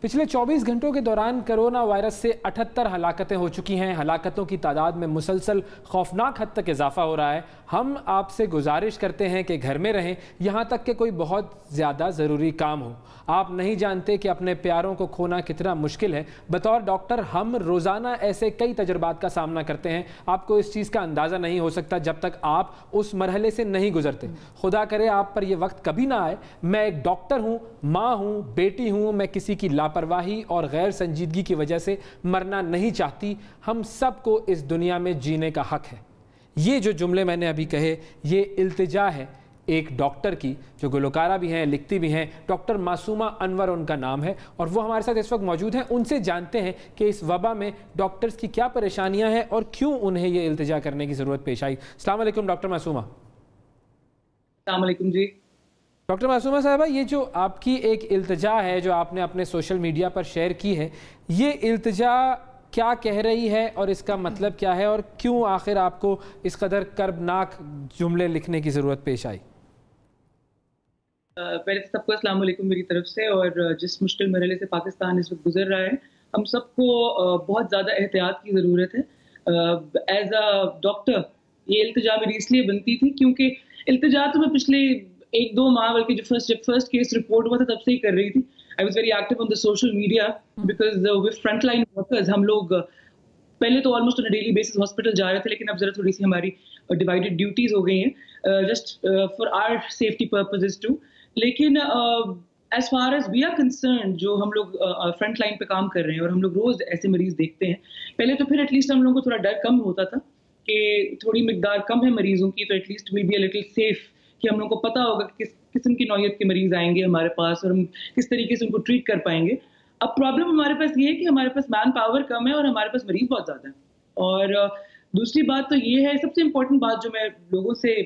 पिछले 24 घंटों के दौरान कोरोना वायरस से 78 हलाकतें हो चुकी हैं। हलाकतों की तादाद में मुसलसल खौफनाक हद तक इजाफा हो रहा है। हम आपसे गुजारिश करते हैं कि घर में रहें, यहाँ तक कि कोई बहुत ज़्यादा ज़रूरी काम हो। आप नहीं जानते कि अपने प्यारों को खोना कितना मुश्किल है। बतौर डॉक्टर हम रोज़ाना ऐसे कई तजुर्बात का सामना करते हैं। आपको इस चीज़ का अंदाज़ा नहीं हो सकता जब तक आप उस मरहले से नहीं गुजरते। खुदा करे आप पर यह वक्त कभी ना आए। मैं एक डॉक्टर हूँ, माँ हूँ, बेटी हूँ। मैं किसी की लापरवाही और गैर संजीदगी की वजह से मरना नहीं चाहती। हम सबको इस दुनिया में जीने का हक है। ये जो जुमले मैंने अभी कहे, ये इल्तिजा है एक डॉक्टर की, जो गुलकारा भी हैं, लिखती भी हैं। डॉक्टर मासूमा अनवर उनका नाम है और वो हमारे साथ इस वक्त मौजूद हैं। उनसे जानते हैं कि इस वबा में डॉक्टर्स की क्या परेशानियां हैं और क्यों उन्हें ये इल्तिजा करने की ज़रूरत पेश आई। अस्सलाम वालेकुम डॉक्टर मासूमा। अस्सलाम वालेकुम जी। डॉक्टर मासूमा साहबा, ये जो आपकी एक इल्तिजा है जो आपने अपने सोशल मीडिया पर शेयर की है, ये इल्तिजा क्या कह रही है और इसका मतलब क्या है और क्यों आखिर आपको इस कदर कर्बनाक जुमले लिखने की ज़रूरत पेश आई? पहले तो सबको अस्सलाम वालेकुम मेरी तरफ से। और जिस मुश्किल मरहले से पाकिस्तान इस वक्त गुजर रहा है, हम सबको बहुत ज़्यादा एहतियात की ज़रूरत है। एज अ डॉक्टर ये इल्तिजा मेरी इसलिए बनती थी क्योंकि इल्तिजा तो मैं पिछले 1-2 माह, बल्कि जब फर्स्ट केस रिपोर्ट हुआ था तब से ही कर रही थी। I was very active on the social media because with front line workers हम लोग पहले तो almost on a daily basis hospital जा रहे थे, लेकिन अब जरा थोड़ी सी हमारी डिवाइडेड ड्यूटीज हो गई हैं just for our safety purposes too. लेकिन as far as we are concerned, जो हम लोग फ्रंट लाइन पे काम कर रहे हैं और हम लोग रोज ऐसे मरीज देखते हैं, पहले तो फिर एटलीस्ट हम लोगों को थोड़ा डर कम होता था कि थोड़ी मिकदार कम है मरीजों की, तो at least will be a little safe कि हम लोग को पता होगा कि किस किस्म की नौयत के मरीज आएंगे हमारे पास और हम किस तरीके से उनको ट्रीट कर पाएंगे। अब प्रॉब्लम हमारे पास ये है कि हमारे पास मैन पावर कम है और हमारे पास मरीज बहुत ज्यादा है। और दूसरी बात तो ये है, सबसे इंपॉर्टेंट बात जो मैं लोगों से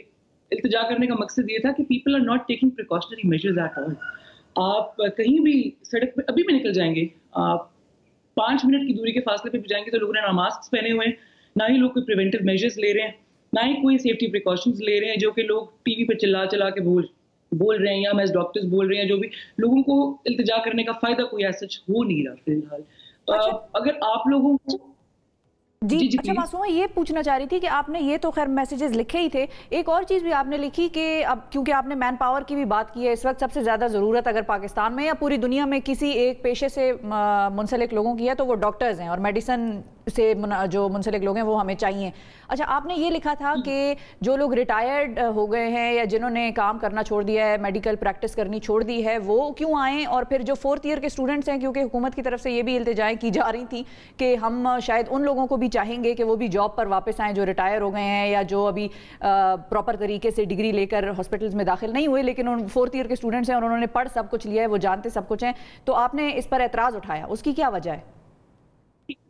इल्तिजा करने का मकसद ये था कि people are not taking precautionary measures at all. आप कहीं भी सड़क पे अभी भी निकल जाएंगे, आप 5 मिनट की दूरी के फासले पे भी जाएंगे तो लोगों ने ना मास्क पहने हुए हैं, ना ही लोग कोई प्रिवेंटिव मेजर्स ले रहे हैं, ना ही कोई सेफ्टी प्रिकॉशंस ले रहे हैं, जो कि लोग टीवी पे चिल्ला चला के बोल रहे हैं या हम एज डॉक्टर्स बोल रहे हैं। जो भी लोगों को इल्तिजा करने का फायदा कोई ऐसा हो नहीं रहा फिलहाल। अगर आप लोगों को जी अच्छा मासूमा, ये पूछना चाह रही थी कि आपने ये तो खैर मैसेजेस लिखे ही थे, एक और चीज़ भी आपने लिखी कि अब क्योंकि आपने मैन पावर की भी बात की है, इस वक्त सबसे ज़्यादा ज़रूरत अगर पाकिस्तान में या पूरी दुनिया में किसी एक पेशे से मुंसलिक लोगों की है तो वो डॉक्टर्स हैं और मेडिसिन से जो मुंसलिक लोग हैं वो हमें चाहिए। अच्छा, आपने ये लिखा था कि जो लोग रिटायर्ड हो गए हैं या जिन्होंने काम करना छोड़ दिया है, मेडिकल प्रैक्टिस करनी छोड़ दी है, वो क्यों आएँ, और फिर जो 4th ईयर के स्टूडेंट्स हैं, क्योंकि हुकूमत की तरफ से ये भी इल्तिजाएं की जा रही थी कि हम शायद उन लोगों को भी चाहेंगे कि वो भी जॉब पर वापस आएँ जो रिटायर हो गए हैं या जो अभी प्रॉपर तरीके से डिग्री लेकर हॉस्पिटल्स में दाखिल नहीं हुए, लेकिन उन 4th ईयर के स्टूडेंट्स हैं और उन्होंने पढ़ सब कुछ लिया है, वो जानते सब कुछ हैं, तो आपने इस पर एतराज़ उठाया, उसकी क्या वजह है?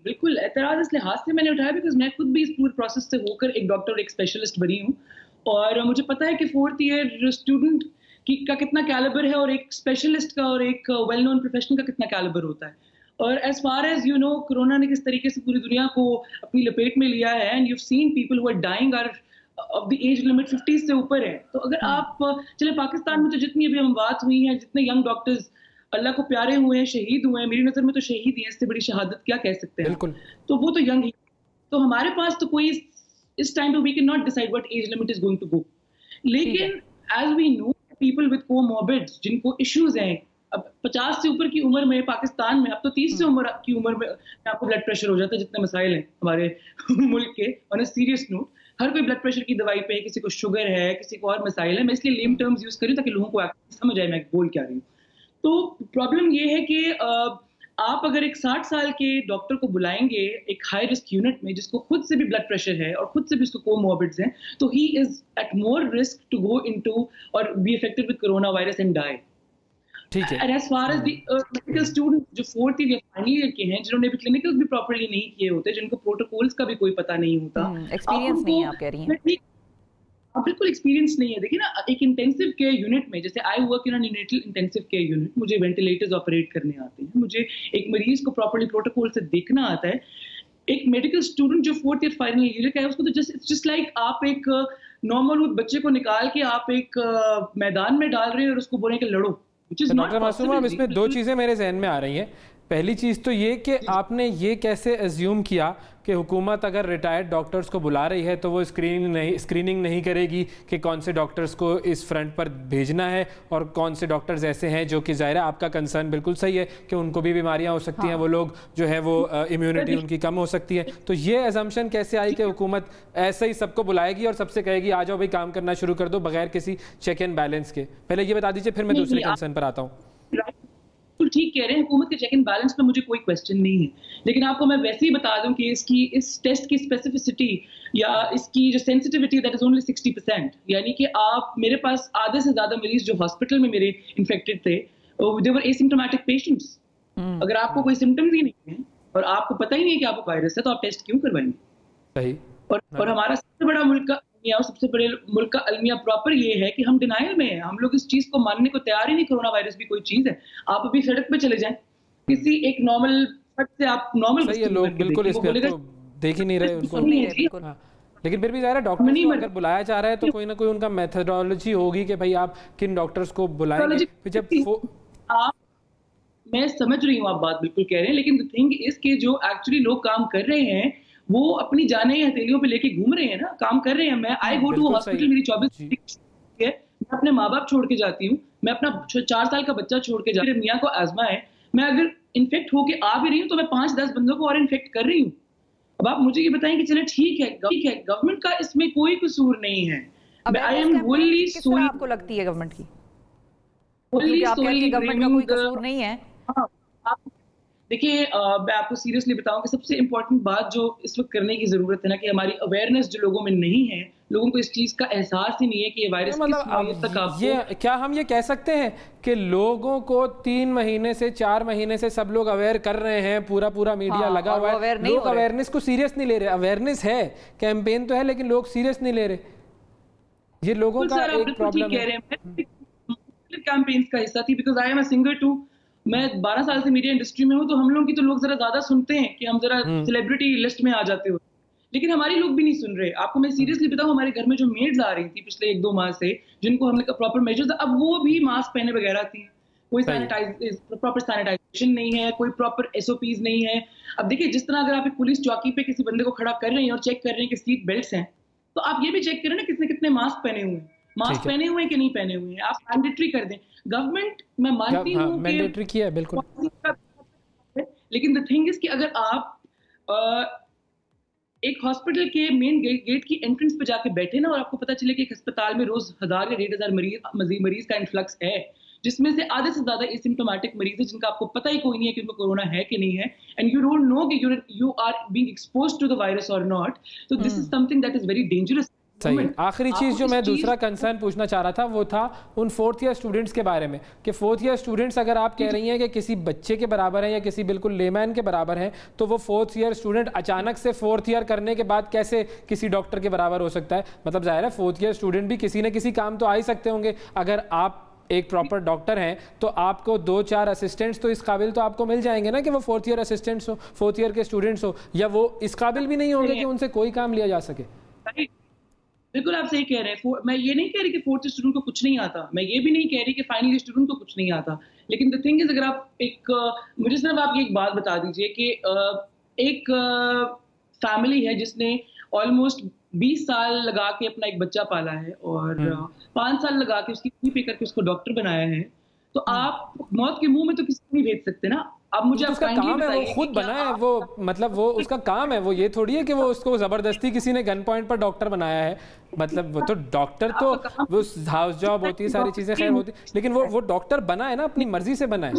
बिल्कुल एतराज इस लिहाज से मैंने उठाया बिकॉज मैं खुद भी इस पूरे प्रोसेस से होकर एक डॉक्टर और एक स्पेशलिस्ट बनी हूँ और मुझे पता है कि 4th ईयर स्टूडेंट का कितना कैलिबर है और एक स्पेशलिस्ट का और एक वेल नोन प्रोफेशनल का कितना कैलिबर होता है। और as far as you know, corona ने किस तरीके से पूरी दुनिया को अपनी लपेट में लिया है and you seen people who are dying are of the age limit 50 से ऊपर है। तो अगर आप चले पाकिस्तान में तो जितनी अभी बात हुई है, जितने यंग डॉक्टर्स अल्लाह को प्यारे हुए हैं, शहीद हुए हैं, मेरी नज़र में तो शहीद ही है, इससे बड़ी शहादत क्या कह सकते हैं। बिल्कुल। तो वो तो यंग ही, तो हमारे पास तो कोई इस टाइम पे we can not decide what age limit is going to go. लेकिन as we know people with comorbids, जिनको इश्यूज हैं, अब 50 से ऊपर की उम्र में पाकिस्तान में, अब तो 30 से उम्र की उम्र में आपको ब्लड प्रेशर हो जाता है, जितने मसाइल हैं हमारे मुल्क के। ऑन अ सीरियस नोट, हर कोई ब्लड प्रेशर की दवाई पे, किसी को शुगर है, किसी को और मसाइल है। मैं इसलिए लेम टर्म्स यूज करूँ ताकि लोगों को समझ आए मैं बोल क्या रही हूँ। तो प्रॉब्लम ये है कि आप अगर एक 60 साल के डॉक्टर को बुलाएंगे एक हाई रिस्क यूनिट में, जिसको खुद से भी ब्लड प्रेशर है और खुद से भी उसको कोमॉर्बिड्स हैं, तो he is at more risk to go into और be affected with corona virus and die. ठीक है। And as far as the medical student जो 4th ईयर या फाइनल ईयर के हैं, जिन्होंने भी क्लिनिकल्स भी प्रॉपर्ली नहीं किए होते, जिनको प्रोटोकॉल्स का भी कोई पता नहीं होता, एक्सपीरियंस नहीं है, आप कह रही हैं। बिल्कुल एक्सपीरियंस नहीं है। देखिए ना, एक इंटेंसिव केयर यूनिट में, जैसे आई वर्क इन यूनिटल इंटेंसिव केयर यूनिट, मुझे वेंटिलेटर्स ऑपरेट करने आते हैं, मुझे एक मरीज को प्रॉपर्ली प्रोटोकॉल से देखना आता है। एक मेडिकल स्टूडेंट जो 4th ईयर फाइनल ईयर का है, उसको तो जस्ट लाइक आप एक नॉर्मल बच्चे को निकाल के आप एक मैदान में डाल रहे हैं और उसको बोले कि लड़ो। डॉक्टर मासूमा, अब इसमें 2 चीज़ें मेरे जहन में आ रही हैं। पहली चीज़ तो ये कि आपने ये कैसे एज्यूम किया कि हुकूमत अगर रिटायर्ड डॉक्टर्स को बुला रही है तो वो स्क्रीनिंग नहीं करेगी कि कौन से डॉक्टर्स को इस फ्रंट पर भेजना है और कौन से डॉक्टर्स ऐसे हैं जो कि ज़ाहिर है आपका कंसर्न बिल्कुल सही है कि उनको भी बीमारियां हो सकती हैं, वो लोग जो है वो इम्यूनिटी उनकी कम हो सकती है। तो ये एजम्पशन कैसे आई कि हुकूमत ऐसे ही सबको बुलाएगी और सबसे कहेगी आ जाओ भाई काम करना शुरू कर दो बगैर किसी चेक एंड बैलेंस के? पहले ये बता दीजिए, फिर मैं दूसरे कंसर्न पर आता हूँ। बिल्कुल ठीक कह रहे हैं, हुकूमत के चेक एंड बैलेंस पे मुझे कोई क्वेश्चन नहीं है, लेकिन आपको मैं वैसे ही बता दूं कि इस टेस्ट की स्पेसिफिसिटी या इसकी जो सेंसिटिविटी दैट इज ओनली 60%, यानी कि आप मेरे पास आधे से ज्यादा मरीज जो हॉस्पिटल में मेरे इन्फेक्टेड थे दे वर एसिम्प्टोमेटिक पेशेंट्स। अगर आपको कोई सिम्टम्स ही नहीं है और आपको पता ही नहीं है कि आपको वायरस है तो आप टेस्ट क्यों करवाएंगे? सही। और हमारा सबसे बड़ा मुल्क का और सबसे बड़े मुल्क का अलमिया प्रॉपर ये है कि हम डिनाइल में हैं, हम लोग इस चीज को मानने को तैयार ही नहीं कोरोना वायरस भी कोई चीज है। आप अभी सड़क पे चले जाएं, किसी एक नॉर्मल से आप नॉर्मल लोग बिल्कुल इस पे तो देख ही नहीं रहे उनको, लेकिन फिर भी ज़ाहिर है डॉक्टर को अगर बुलाया जा रहा है तो कोई ना कोई उनका मेथोडोलॉजी होगी कि भाई आप किन डॉक्टर्स को बुलाएंगे। फिर जब आप मैं समझ रही हूँ आप बात बिल्कुल कह रहे हैं, लेकिन द थिंग इज के जो एक्चुअली लोग काम कर रहे हैं वो अपनी जाने हथेलियों पे लेके घूम रहे हैं ना, काम कर रहे हैं। मैं आई गो टू हॉस्पिटल, मेरी 24 है, मैं अपने माँ बाप छोड़ के जाती हूँ, मैं अपना 4 साल का बच्चा छोड़ के जाती हूँ, मियाँ को आजमा है, मैं अगर इन्फेक्ट होके आ भी रही हूँ तो मैं 5-10 बंदों को और इन्फेक्ट कर रही हूँ। अब आप मुझे ये बताएं कि चले ठीक है गवर्नमेंट का इसमें कोई कसूर नहीं है। आई एम वोनली सोली, आपको लगती है गवर्नमेंट की गवर्नमेंट का कोई कसूर नहीं है? देखिए मैं आपको सीरियसली बताऊं कि सबसे इंपॉर्टेंट बात जो इस वक्त करने की जरूरत है ना कि हमारी अवेयरनेस जो लोगों में नहीं है, लोगों को इस चीज का एहसास ही नहीं है कि ये वायरस मतलब ये क्या हम ये कह सकते हैं कि लोगों को 3 महीने से 4 महीने से सब लोग अवेयर कर रहे हैं, पूरा मीडिया लगा हुआ है, लोग अवेयरनेस को सीरियस नहीं ले रहे। अवेयरनेस है, कैंपेन तो है, लेकिन लोग सीरियस नहीं ले रहे। ये लोगों का एक प्रॉब्लम है। कैंपेन्स का हिस्सा थी because I am a singer too. मैं 12 साल से मीडिया इंडस्ट्री में हूँ, तो हम लोग की तो लोग जरा ज्यादा सुनते हैं कि हम जरा सेलिब्रिटी लिस्ट में आ जाते हो, लेकिन हमारी लोग भी नहीं सुन रहे। आपको मैं सीरियसली बताऊं, हमारे घर में जो मेड्स आ रही थी पिछले 1-2 माह से, जिनको हमने प्रॉपर मेजर्स, अब वो भी मास्क पहने वगैरह थी, कोई प्रॉपर सैनिटाइजेशन नहीं है, कोई प्रॉपर SOPs नहीं है। अब देखिए जिस तरह अगर आप एक पुलिस चौकी पे किसी बंदे को खड़ा कर रहे हैं और चेक कर रहे हैं कि सीट बेल्ट हैं, तो आप ये भी चेक करें ना किसने कितने मास्क पहने हुए हैं, मास्क पहने हुए हैं कि नहीं पहने हुए हैं। आप मैंडेटरी कर दें। गवर्नमेंट मैं मानती हूँ मैंडेटरी किया है बिल्कुल, लेकिन द थिंग इज कि अगर आप एक हॉस्पिटल के मेन गेट की एंट्रेंस पे जाके बैठे ना और आपको पता चले कि एक अस्पताल में रोज 1000 या 1500 मरीज का इन्फ्लक्स है, जिसमें से आधे से ज्यादा एसिम्प्टोमेटिक मरीज है जिनका आपको पता ही कोई नहीं है कि उनको कोरोना है कि नहीं है, एंड यू डोंट नो कि you are being exposed to the virus और not, so this is something that is very dangerous. सही। आखिरी चीज़ जो मैं दूसरा कंसर्न पूछना चाह रहा था वो था उन 4th ईयर स्टूडेंट्स के बारे में कि 4th ईयर स्टूडेंट्स अगर आप कह रही हैं कि किसी बच्चे के बराबर हैं या किसी बिल्कुल लेमैन के बराबर हैं, तो वो 4th ईयर स्टूडेंट अचानक से 4th ईयर करने के बाद कैसे किसी डॉक्टर के बराबर हो सकता है? मतलब जाहिर है 4th ईयर स्टूडेंट भी किसी न किसी काम तो आ ही सकते होंगे। अगर आप एक प्रॉपर डॉक्टर हैं तो आपको 2-4 असिस्टेंट्स तो इस काबिल तो आपको मिल जाएंगे ना कि वो 4th ईयर असिस्टेंट्स हो, 4th ईयर के स्टूडेंट्स हो, या वो इस काबिल भी नहीं होंगे कि उनसे कोई काम लिया जा सके? बिल्कुल आप सही कह रहे हैं। मैं ये नहीं कह रही कि 4th स्टूडेंट को कुछ नहीं आता, मैं ये भी नहीं कह रही कि फाइनल स्टूडेंट को कुछ नहीं आता, लेकिन द थिंग इज अगर आप मुझे सिर्फ आप एक बात बता दीजिए कि एक फैमिली है जिसने ऑलमोस्ट 20 साल लगा के अपना एक बच्चा पाला है और 5 साल लगा के उसकी फी पे करके उसको डॉक्टर बनाया है, तो आप मौत के मुंह में तो किसी को नहीं भेज सकते ना। अब मुझे उसका काम है, वो खुद बनाया है, वो मतलब वो उसका काम है, वो ये थोड़ी है कि वो उसको जबरदस्ती किसी ने गन पॉइंट पर डॉक्टर बनाया है। मतलब वो तो डॉक्टर तो वो हाउस जॉब होती है, सारी चीजें खैर होती, लेकिन वो डॉक्टर बना है ना, अपनी मर्जी से बना है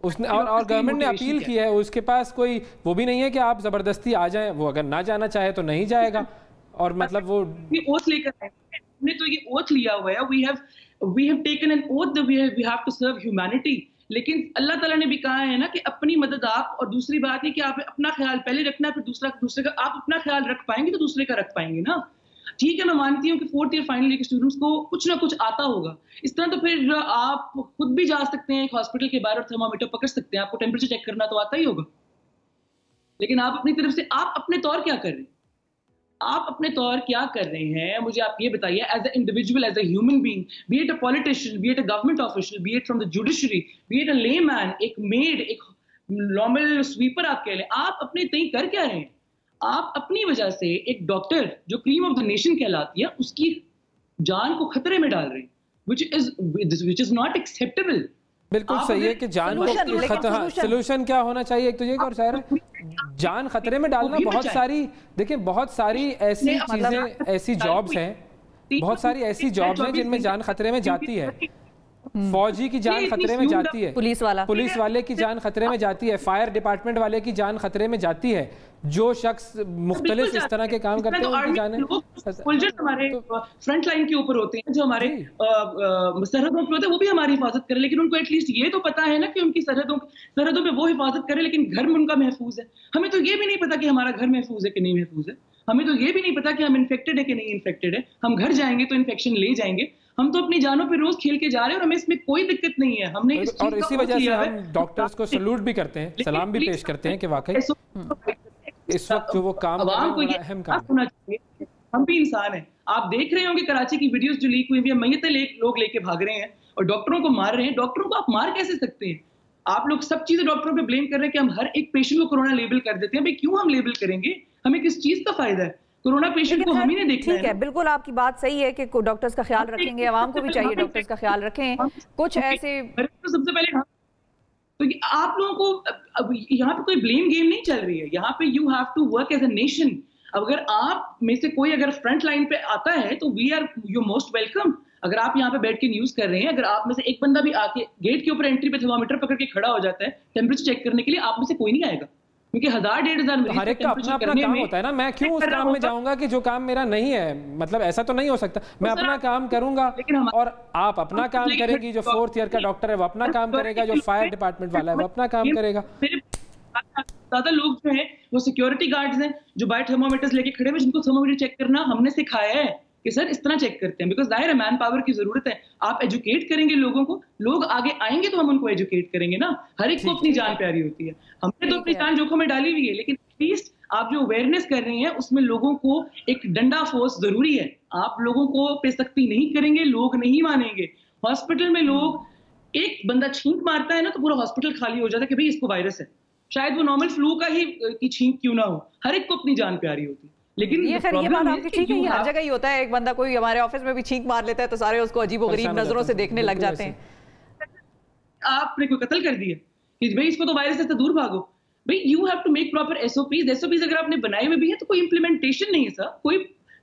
उसने, और गवर्नमेंट ने अपील की है, उसके पास कोई वो भी नहीं है कि आप जबरदस्ती आ जाएं, वो अगर ना जाना चाहे तो नहीं जाएगा। और मतलब वो ओथ लेकर हमने तो ये ओथ लिया हुआ है, we have taken an oath that we have to serve humanity, लेकिन अल्लाह ताला ने भी कहा है ना कि अपनी मदद आप, और दूसरी बात है कि आप अपना ख्याल पहले रखना, फिर दूसरे का। आप अपना ख्याल रख पाएंगे तो दूसरे का रख पाएंगे ना। ठीक है, मैं मानती हूँ कि 4th ईयर फाइनल ईयर के स्टूडेंट्स को कुछ ना कुछ आता होगा, इस तरह तो फिर आप खुद भी जा सकते हैं एक हॉस्पिटल के बाहर और थर्मामीटर पकड़ सकते हैं, आपको टेम्परेचर चेक करना तो आता ही होगा, लेकिन आप अपनी तरफ से आप अपने तौर क्या कर रहे हैं? आप अपने तौर क्या कर रहे हैं मुझे आप ये बताइए, as a individual, as a human being, be it a politician, be it a government official, be it from the judiciary, be it a layman, एक मेड, एक नॉर्मल स्वीपर आप कह लें, आप अपने तय कर क्या रहे हैं? आप अपनी वजह से एक डॉक्टर जो क्रीम ऑफ द नेशन कहलाती है उसकी जान को खतरे में डाल रहे हैं, which is not acceptable. बिल्कुल सही है कि जान को खतरा, सोल्यूशन क्या होना चाहिए? एक तो ये और शायद जान खतरे में डालना, बहुत सारी देखिए बहुत सारी ऐसी चीजें, ऐसी जॉब्स हैं, बहुत सारी ऐसी जॉब्स हैं जिनमें जान खतरे में जाती है। फौजी की जान खतरे में जाती है, पुलिस वाले की जान खतरे में जाती है, फायर डिपार्टमेंट वाले की जान खतरे में जाती है। जो शख्स मुख्तलिफ इस तरह के काम करते हैं उनकी जानें, सोल्जर्स हमारे फ्रंट लाइन के ऊपर होते हैं, जो हमारे सरहदों पे होते हैं, वो भी हमारी हिफाजत करें, लेकिन उनको एटलीस्ट ये तो पता है ना कि उनकी सरहदों पे वो हिफाजत करें, लेकिन घर में उनका महफूज है। हमें तो ये भी नहीं पता कि हमारा घर महफूज है कि नहीं महफूज है। हमें तो ये भी नहीं पता कि हम इन्फेक्टेड है कि नहीं इन्फेक्टेड है। हम घर जाएंगे तो इन्फेक्शन ले जाएंगे। हम तो अपनी जानों पे रोज खेल के जा रहे हैं और हमें इसमें कोई दिक्कत नहीं है। हमने और इसी वजह से हम डॉक्टर्स को सैल्यूट भी करते हैं, सलाम भी पेश करते हैं कि वाकई इस वक्त जो वो काम अहम काम होना चाहिए। हम भी इंसान हैं। आप देख रहे होंगे कराची की वीडियोस जो लीक हुई है, मैयतें लोग लेके भाग रहे हैं और डॉक्टरों को मार रहे हैं। डॉक्टरों को आप मार कैसे सकते हैं? आप लोग सब चीजें डॉक्टरों पे ब्लेम कर रहे हैं कि हम हर एक पेशेंट को कोरोना लेबल कर देते हैं। भाई क्यों हम लेबल करेंगे? हमें किस चीज का फायदा है? कोरोना पेशेंट को हम ही नहीं देखना है। ठीक है, बिल्कुल आपकी बात सही है कि डॉक्टर्स का ख्याल रखेंगे, आवाम को भी चाहिए डॉक्टर्स का ख्याल रखें। कुछ ऐसे तो सबसे पहले तो आप लोगों को अब यहाँ पे कोई ब्लेम गेम नहीं चल रही है। यहाँ पे you have to work as a nation. अगर आप में से कोई अगर फ्रंट लाइन पे आता है तो we are you most welcome. अगर आप यहाँ पे बैठ के न्यूज कर रहे हैं, अगर आप में से एक बंदा भी आके गेट के ऊपर एंट्री पे थर्मामीटर पकड़ के खड़ा हो जाता है टेम्परेचर चेक करने के लिए, आप में से कोई नहीं आएगा, क्योंकि 1000-1500 हर एक का अपना काम होता है ना। मैं क्यों उस काम में जाऊंगा कि जो काम मेरा नहीं है? मतलब ऐसा तो नहीं हो सकता। मैं अपना काम करूंगा और आप अपना काम करेंगी। जो 4th ईयर का डॉक्टर है वो अपना काम करेगा, जो फायर डिपार्टमेंट वाला है वो अपना काम करेगा। ज्यादा लोग जो है वो सिक्योरिटी गार्ड्स हैं जो बाय थर्मोमीटर्स लेके खड़े हुए, जिनको थर्मोमीटर चेक करना हमने सिखाया है कि सर इस तरह चेक करते हैं। बिकॉज जाहिर है मैन पावर की जरूरत है। आप एजुकेट करेंगे लोगों को, लोग आगे आएंगे तो हम उनको एजुकेट करेंगे ना। हर एक को अपनी जान प्यारी होती है। हमने तो अपनी जान जोखिम में डाली हुई है, लेकिन एटलीस्ट आप जो अवेयरनेस कर रहे हैं उसमें लोगों को एक डंडा फोर्स जरूरी है। आप लोगों को पे सख्ती नहीं करेंगे, लोग नहीं मानेंगे। हॉस्पिटल में लोग एक बंदा छींक मारता है ना तो पूरा हॉस्पिटल खाली हो जाता है कि भाई इसको वायरस है। शायद वो नॉर्मल फ्लू का ही की छींक क्यों ना हो, हर एक को अपनी जान प्यारी होती है। लेकिन ये खैर ये बात आपकी ठीक है, ये हर जगह ही होता है। एक बंदा कोई हमारे ऑफिस में भी छींक मार लेता है तो सारे उसको अजीबोगरीब नजरों से देखने लग जाते हैं। आपने कोई कत्ल कर दिया कि भाई इसको तो वायरस से दूर भागो। भाई you have to make proper SOPs अगर आपने बनाए हुए भी है तो कोई इंप्लीमेंटेशन नहीं है सर। कोई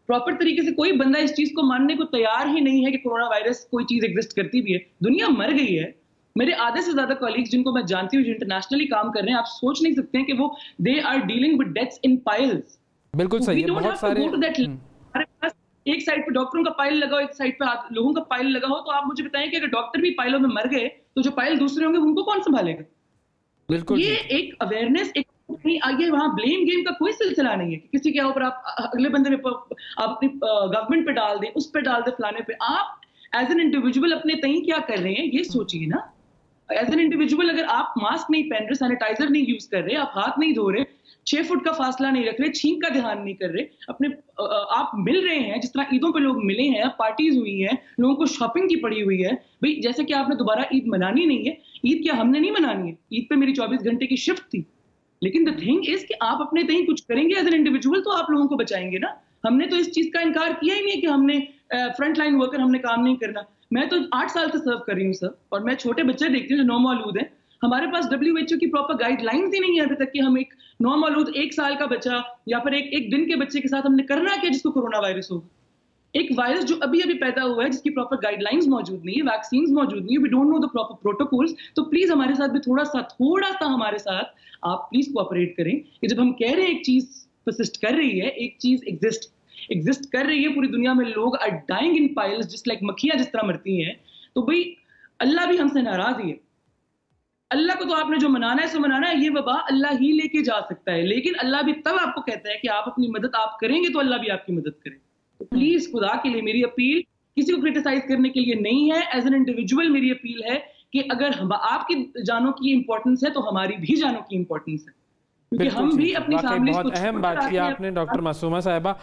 प्रॉपर तरीके से कोई बंदा इस चीज को मानने को तैयार ही नहीं है कि कोरोना वायरस कोई चीज एग्जिस्ट करती भी है। दुनिया मर गई है। मेरे आधे से ज्यादा कॉलीग्स जिनको मैं जानती हूँ जो इंटरनेशनली काम कर रहे हैं, आप सोच नहीं सकते हैं कि वो they are dealing with deaths in piles. बिल्कुल सही है। बहुत सारे हमारे पास एक साइड पे डॉक्टरों का पाइल लगा हो, एक साइड पे लोगों का पाइल लगा हो, तो आप मुझे बताएं कि अगर डॉक्टर भी पाइलों में मर गए तो जो पाइल दूसरे होंगे उनको कौन संभालेगा? बिल्कुल ये एक अवेयरनेस, एक नहीं आगे वहां ब्लेम गेम का कोई सिलसिला नहीं है कि किसी के ऊपर आप अगले बंदे पे आप अपनी गवर्नमेंट पे डाल दें, उस पे डाल दें, फलाने पे। आप एज एन इंडिविजुअल अपने तय क्या कर रहे हैं ये सोचिए ना। एज एन इंडिविजुअल अगर आप मास्क नहीं पहन रहे, सैनिटाइजर नहीं यूज कर रहे, आप हाथ नहीं धो रहे, 6 फुट का फासला नहीं रख रहे, छींक का ध्यान नहीं कर रहे, अपने आप मिल रहे हैं जिस तरह ईदों पे लोग मिले हैं, पार्टीज हुई हैं, लोगों को शॉपिंग की पड़ी हुई है। भाई जैसे कि आपने दोबारा ईद मनानी नहीं है, ईद क्या हमने नहीं मनानी है? ईद पे मेरी 24 घंटे की शिफ्ट थी। लेकिन द थिंग इज कि आप अपने तय कुछ करेंगे एज एन इंडिविजुअल तो आप लोगों को बचाएंगे ना। हमने तो इस चीज का इनकार किया ही नहीं कि हमने फ्रंट लाइन वर्कर हमने काम नहीं करना। मैं तो 8 साल से सर्व कर रही हूँ सर, और मैं छोटे बच्चे देखती हूँ जो नौमौलूद हैं। हमारे पास WHO की प्रॉपर गाइडलाइंस ही नहीं है अभी तक कि हम एक नौमौलूद 1 साल का बच्चा या फिर एक दिन के बच्चे के साथ हमने करना क्या जिसको कोरोना वायरस हो। एक वायरस जो अभी अभी पैदा हुआ है जिसकी प्रॉपर गाइडलाइंस मौजूद नहीं है, वैक्सीन मौजूद नहीं है, we don't know the proper protocols. तो प्लीज हमारे साथ भी थोड़ा सा हमारे साथ आप प्लीज कोऑपरेट करें कि जब हम कह रहे हैं एक चीज परसिस्ट कर रही है, एक चीज एग्जिस्ट कर रही है पूरी दुनिया में, लोग are dying in piles just like मक्खियां जिस तरह मरती हैं, तो भाई अल्लाह भी हमसे नाराज ही है। अल्लाह को तो आपने जो मनाना है सो मनाना है, ये वबा अल्लाह ही लेके जा सकता है। लेकिन अल्लाह भी तब आपको कहता है कि आप अपनी मदद आप करेंगे तो अल्लाह भी आपकी मदद करे। तो प्लीज खुदा के लिए मेरी अपील किसी को क्रिटिसाइज करने के लिए नहीं है, एज एन इंडिविजुअल मेरी अपील है कि अगर आपकी जानों की इंपॉर्टेंस है तो हमारी भी जानों की इंपॉर्टेंस है, क्योंकि हम भी अपनी फैमिली को। बहुत अहम बात की आपने डॉक्टर मासूमा साहिबा।